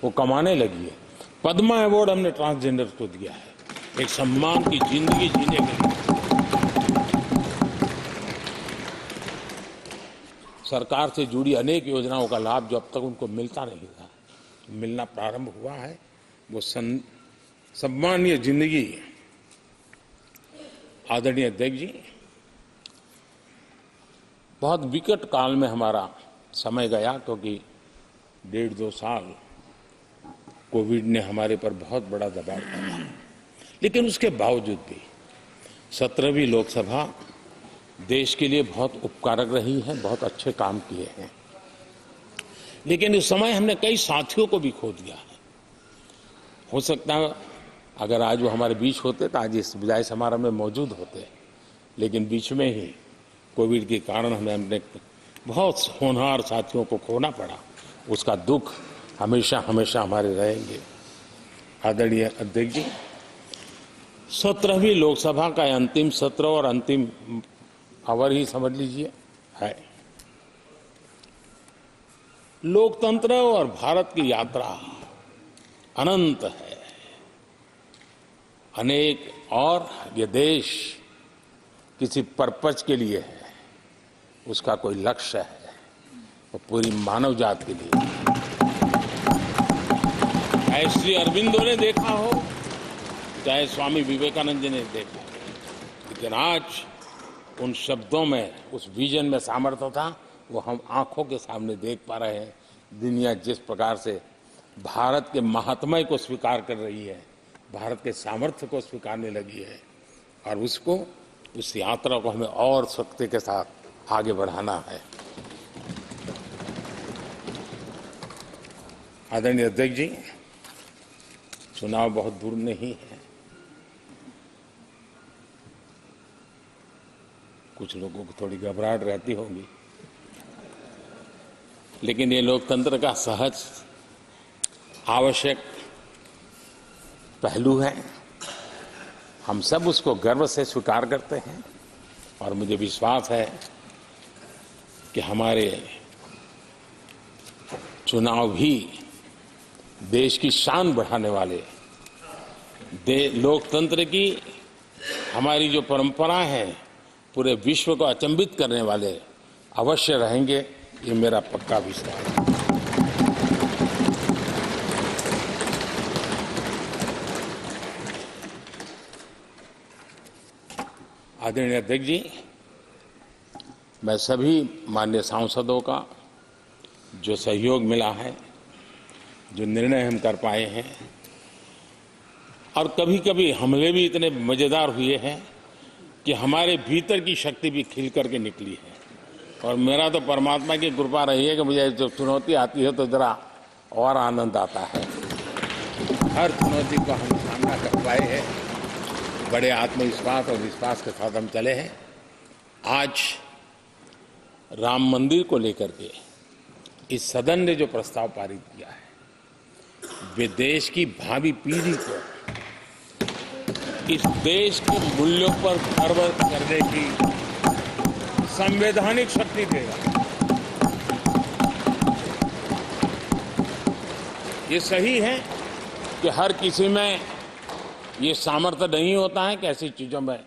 वो कमाने लगी है। पद्मा अवार्ड हमने ट्रांसजेंडर को दिया है, एक सम्मान की जिंदगी जीने के लिए। सरकार से जुड़ी अनेक योजनाओं का लाभ जो अब तक उनको मिलता नहीं था, मिलना प्रारंभ हुआ है। वो सम्मानीय जिंदगी। आदरणीय अध्यक्ष जी, बहुत विकट काल में हमारा समय गया, क्योंकि 1.5-2 साल कोविड ने हमारे पर बहुत बड़ा दबाव डाला, लेकिन उसके बावजूद भी 17वीं लोकसभा देश के लिए बहुत उपकारक रही है, बहुत अच्छे काम किए हैं। लेकिन इस समय हमने कई साथियों को भी खो दिया है। हो सकता है अगर आज वो हमारे बीच होते तो आज इस विदाई समारोह में मौजूद होते, लेकिन बीच में ही कोविड के कारण हमें अपने बहुत होनहार साथियों को खोना पड़ा। उसका दुख हमेशा हमेशा हमारे रहेंगे। आदरणीय अध्यक्ष जी, 17वीं लोकसभा का अंतिम सत्र और अंतिम आवर ही समझ लीजिए है। लोकतंत्र और भारत की यात्रा अनंत है, अनेक, और ये देश किसी पर्पज के लिए है, उसका कोई लक्ष्य है, वो पूरी मानव जात के लिए। चाहे श्री अरविंदो ने देखा हो, चाहे स्वामी विवेकानंद जी ने देखा हो, लेकिन आज उन शब्दों में, उस विजन में सामर्थ्य था, वो हम आंखों के सामने देख पा रहे हैं। दुनिया जिस प्रकार से भारत के महात्म्य को स्वीकार कर रही है, भारत के सामर्थ्य को स्वीकारने लगी है, और उसको, उस यात्रा को हमें और शक्ति के साथ आगे बढ़ाना है। आदरणीय अध्यक्ष जी, चुनाव बहुत दूर नहीं है। कुछ लोगों को थोड़ी घबराहट रहती होगी, लेकिन ये लोकतंत्र का सहज आवश्यक पहलू है। हम सब उसको गर्व से स्वीकार करते हैं, और मुझे विश्वास है कि हमारे चुनाव भी देश की शान बढ़ाने वाले, लोकतंत्र की हमारी जो परंपरा है पूरे विश्व को अचंभित करने वाले अवश्य रहेंगे, ये मेरा पक्का विश्वास है। आदरणीय अध्यक्ष जी, मैं सभी माननीय सांसदों का जो सहयोग मिला है, जो निर्णय हम कर पाए हैं, और कभी कभी हमले भी इतने मजेदार हुए हैं कि हमारे भीतर की शक्ति भी खिल करके निकली है। और मेरा तो परमात्मा की कृपा रही है कि मुझे जब चुनौती आती है तो जरा और आनंद आता है। हर चुनौती को हम सामना कर पाए हैं, बड़े आत्मविश्वास और विश्वास के साथ हम चले हैं। आज राम मंदिर को लेकर के इस सदन ने जो प्रस्ताव पारित किया है, वे देश की भावी पीढ़ी को इस देश के मूल्यों पर गर्व करने की संवैधानिक शक्ति देगा। ये सही है कि हर किसी में ये सामर्थ्य नहीं होता है कि ऐसी चीजों में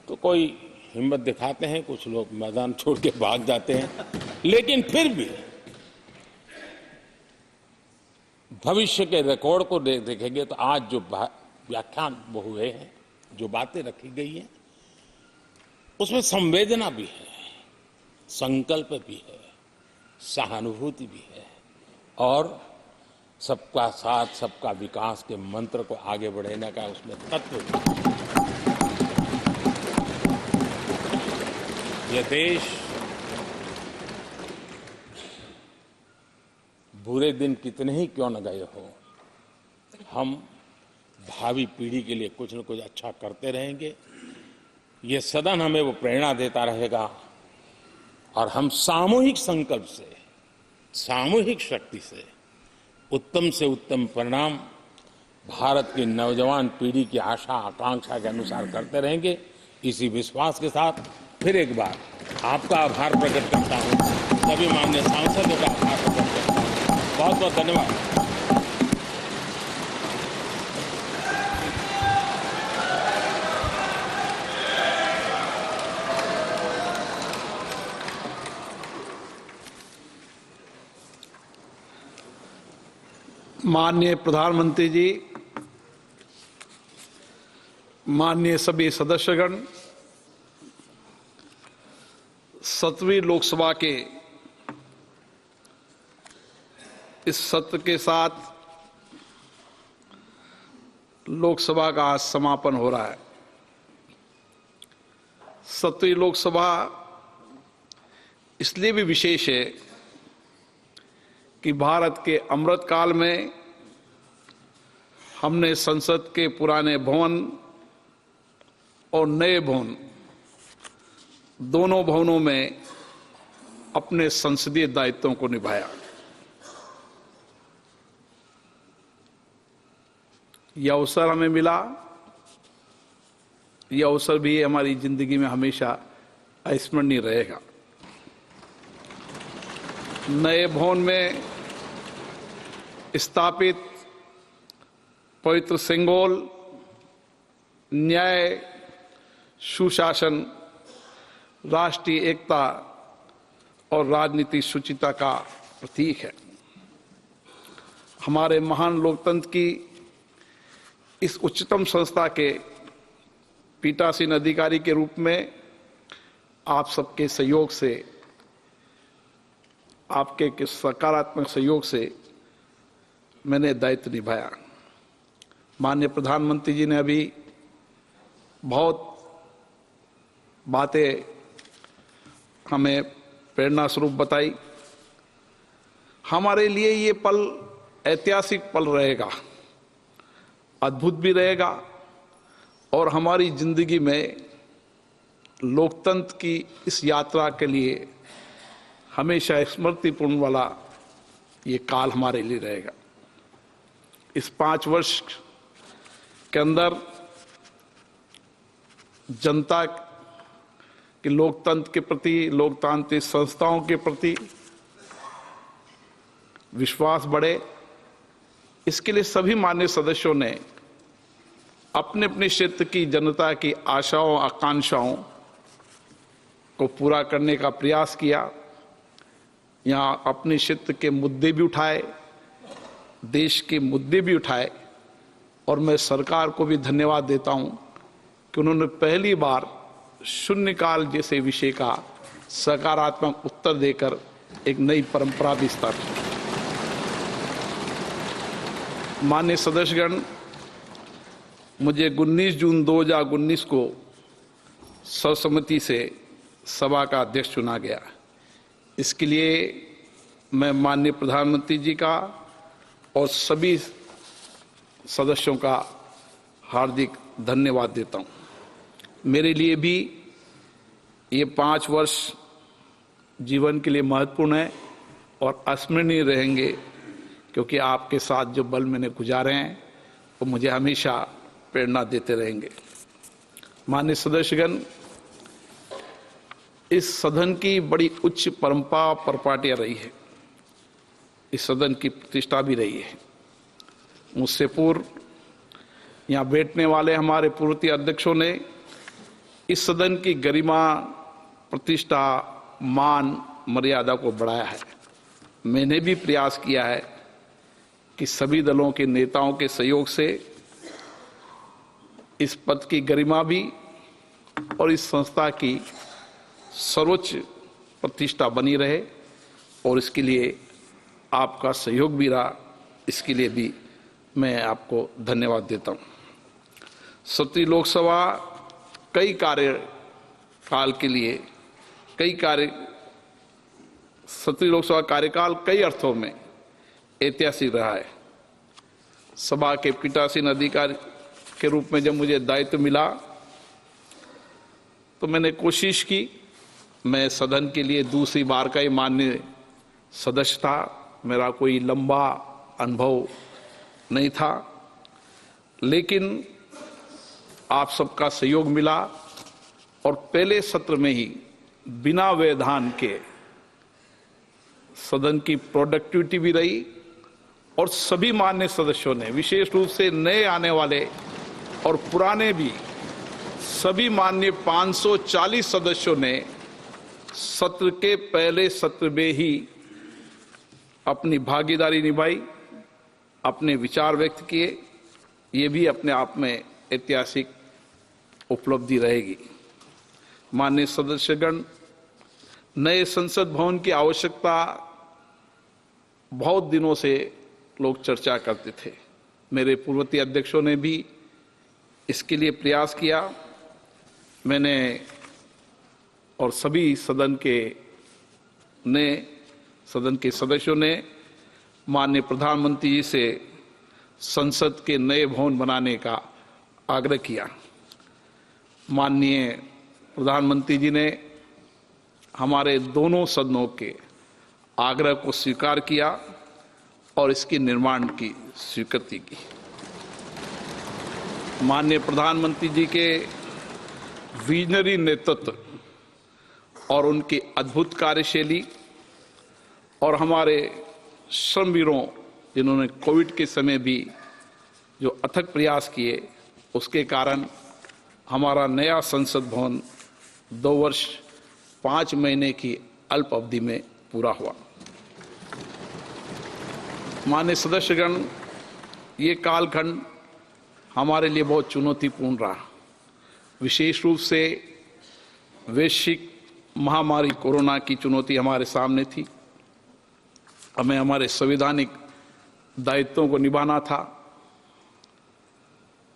तो कोई हिम्मत दिखाते हैं, कुछ लोग मैदान छोड़ के भाग जाते हैं, लेकिन फिर भी भविष्य के रिकॉर्ड को देखेंगे तो आज जो व्याख्यान वो हुए हैं, जो बातें रखी गई हैं, उसमें संवेदना भी है, संकल्प भी है, सहानुभूति भी है और सबका साथ सबका विकास के मंत्र को आगे बढ़ाने का उसमें तत्व भी है। यह देश बुरे दिन कितने ही क्यों न गए हो, हम भावी पीढ़ी के लिए कुछ न कुछ अच्छा करते रहेंगे। ये सदन हमें वो प्रेरणा देता रहेगा और हम सामूहिक संकल्प से, सामूहिक शक्ति से उत्तम परिणाम भारत की नौजवान पीढ़ी की आशा आकांक्षा के अनुसार करते रहेंगे। इसी विश्वास के साथ फिर एक बार आपका आभार प्रकट करता हूं, सभी माननीय सांसदों का आभार प्रकट करता हूं। बहुत बहुत धन्यवाद। माननीय प्रधानमंत्री जी, माननीय सभी सदस्यगण, 7वीं लोकसभा के इस सत्र के साथ लोकसभा का आज समापन हो रहा है। 7वीं लोकसभा इसलिए भी विशेष है कि भारत के अमृत काल में हमने संसद के पुराने भवन और नए भवन दोनों भवनों में अपने संसदीय दायित्वों को निभाया। यह अवसर हमें मिला, यह अवसर भी हमारी जिंदगी में हमेशा अविस्मरणीय रहेगा। नए भवन में स्थापित पवित्र सिंगोल न्याय, सुशासन, राष्ट्रीय एकता और राजनीतिक शुचिता का प्रतीक है। हमारे महान लोकतंत्र की इस उच्चतम संस्था के पीठासीन अधिकारी के रूप में आप सबके सहयोग से, आपके सकारात्मक सहयोग से मैंने दायित्व निभाया। माननीय प्रधानमंत्री जी ने अभी बहुत बातें हमें प्रेरणा स्वरूप बताई। हमारे लिए ये पल ऐतिहासिक पल रहेगा, अद्भुत भी रहेगा और हमारी जिंदगी में लोकतंत्र की इस यात्रा के लिए हमेशा स्मृतिपूर्ण वाला ये काल हमारे लिए रहेगा। इस 5 वर्ष के अंदर जनता के लोकतंत्र के प्रति, लोकतांत्रिक संस्थाओं के प्रति विश्वास बढ़े, इसके लिए सभी माननीय सदस्यों ने अपने अपने क्षेत्र की जनता की आशाओं आकांक्षाओं को पूरा करने का प्रयास किया। यहाँ अपने क्षेत्र के मुद्दे भी उठाए, देश के मुद्दे भी उठाए, और मैं सरकार को भी धन्यवाद देता हूँ कि उन्होंने पहली बार शून्यकाल जैसे विषय का सकारात्मक उत्तर देकर एक नई परंपरा भी स्थापित की। माननीय सदस्यगण, मुझे 19 जून 2019 को सर्वसम्मति से सभा का अध्यक्ष चुना गया। इसके लिए मैं माननीय प्रधानमंत्री जी का और सभी सदस्यों का हार्दिक धन्यवाद देता हूं। मेरे लिए भी ये 5 वर्ष जीवन के लिए महत्वपूर्ण है और अस्मरणीय रहेंगे, क्योंकि आपके साथ जो पल मैंने गुजारे हैं वो मुझे हमेशा प्रेरणा देते रहेंगे। माननीय सदस्यगण, इस सदन की बड़ी उच्च परंपरा परपाटियां रही है, इस सदन की प्रतिष्ठा भी रही है। मुझसे पूर्व यहाँ बैठने वाले हमारे पूर्व अध्यक्षों ने इस सदन की गरिमा, प्रतिष्ठा, मान, मर्यादा को बढ़ाया है। मैंने भी प्रयास किया है कि सभी दलों के नेताओं के सहयोग से इस पद की गरिमा भी और इस संस्था की सर्वोच्च प्रतिष्ठा बनी रहे, और इसके लिए आपका सहयोग भी रहा, इसके लिए भी मैं आपको धन्यवाद देता हूं। 17वीं लोकसभा कई कार्यकाल के लिए 17वीं लोकसभा कार्यकाल कई अर्थों में ऐतिहासिक रहा है। सभा के पीठासीन अधिकारी के रूप में जब मुझे दायित्व मिला तो मैंने कोशिश की, मैं सदन के लिए दूसरी बार का ही माननीय सदस्य था, मेरा कोई लंबा अनुभव नहीं था, लेकिन आप सबका सहयोग मिला और पहले सत्र में ही बिना व्यवधान के सदन की प्रोडक्टिविटी भी रही, और सभी माननीय सदस्यों ने, विशेष रूप से नए आने वाले और पुराने भी, सभी माननीय 540 सदस्यों ने सत्र के पहले सत्र में ही अपनी भागीदारी निभाई, अपने विचार व्यक्त किए। ये भी अपने आप में ऐतिहासिक उपलब्धि रहेगी। माननीय सदस्यगण, नए संसद भवन की आवश्यकता बहुत दिनों से लोग चर्चा करते थे। मेरे पूर्ववर्ती अध्यक्षों ने भी इसके लिए प्रयास किया। मैंने और सभी सदन के सदस्यों ने माननीय प्रधानमंत्री जी से संसद के नए भवन बनाने का आग्रह किया। माननीय प्रधानमंत्री जी ने हमारे दोनों सदनों के आग्रह को स्वीकार किया और इसके निर्माण की स्वीकृति की। माननीय प्रधानमंत्री जी के विजनरी नेतृत्व और उनकी अद्भुत कार्यशैली और हमारे श्रमवीरों जिन्होंने कोविड के समय भी जो अथक प्रयास किए, उसके कारण हमारा नया संसद भवन 2 वर्ष 5 महीने की अल्प अवधि में पूरा हुआ। माननीय सदस्यगण, ये कालखंड हमारे लिए बहुत चुनौतीपूर्ण रहा। विशेष रूप से वैश्विक महामारी कोरोना की चुनौती हमारे सामने थी। हमें हमारे संवैधानिक दायित्वों को निभाना था।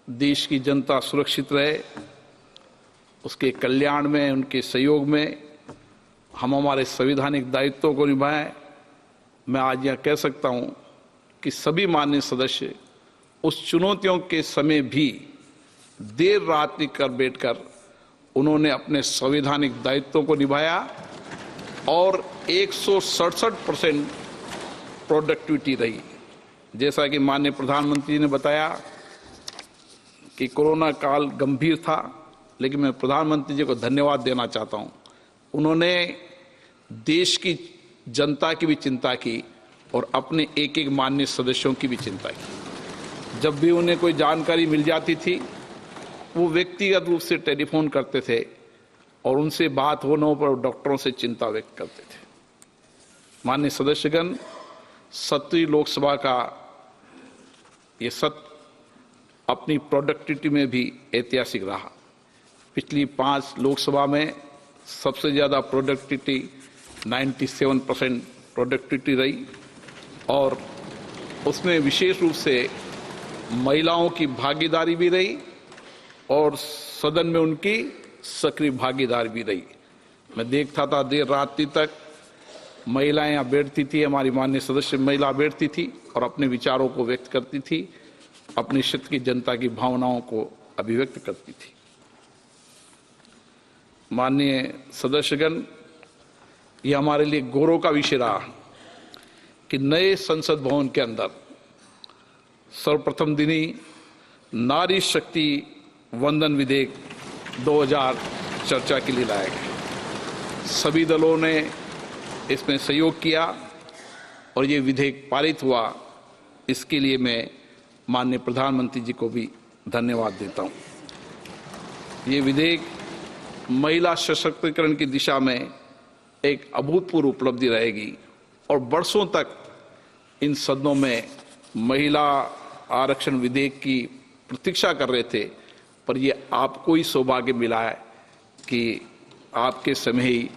देश की जनता सुरक्षित रहे, उसके कल्याण में, उनके सहयोग में हम हमारे संवैधानिक दायित्वों को निभाएं। मैं आज यह कह सकता हूं कि सभी माननीय सदस्य उस चुनौतियों के समय भी देर रात कर बैठकर उन्होंने अपने संवैधानिक दायित्वों को निभाया और 167% प्रोडक्टिविटी रही। जैसा कि माननीय प्रधानमंत्री ने बताया कि कोरोना काल गंभीर था, लेकिन मैं प्रधानमंत्री जी को धन्यवाद देना चाहता हूं। उन्होंने देश की जनता की भी चिंता की और अपने एक एक माननीय सदस्यों की भी चिंता की। जब भी उन्हें कोई जानकारी मिल जाती थी वो व्यक्तिगत रूप से टेलीफोन करते थे और उनसे बात होने पर डॉक्टरों से चिंता व्यक्त करते थे। माननीय सदस्यगण, 17वीं लोकसभा का ये सत्र अपनी प्रोडक्टिविटी में भी ऐतिहासिक रहा। पिछली 5 लोकसभा में सबसे ज़्यादा प्रोडक्टिविटी 97% प्रोडक्टिविटी रही और उसमें विशेष रूप से महिलाओं की भागीदारी भी रही और सदन में उनकी सक्रिय भागीदारी भी रही। मैं देखता था देर रात तक महिलाएं यहाँ बैठती थी, हमारी माननीय सदस्य महिला बैठती थी और अपने विचारों को व्यक्त करती थी, अपने क्षेत्र की जनता की भावनाओं को अभिव्यक्त करती थी। माननीय सदस्यगण, ये हमारे लिए गौरव का विषय रहा कि नए संसद भवन के अंदर सर्वप्रथम दिन ही नारी शक्ति वंदन विधेयक 2000 चर्चा के लिए लाया गया। सभी दलों ने इसमें सहयोग किया और ये विधेयक पारित हुआ। इसके लिए मैं माननीय प्रधानमंत्री जी को भी धन्यवाद देता हूँ। ये विधेयक महिला सशक्तिकरण की दिशा में एक अभूतपूर्व उपलब्धि रहेगी और वर्षों तक इन सदनों में महिला आरक्षण विधेयक की प्रतीक्षा कर रहे थे, पर ये आपको ही सौभाग्य मिला है कि आपके समय ही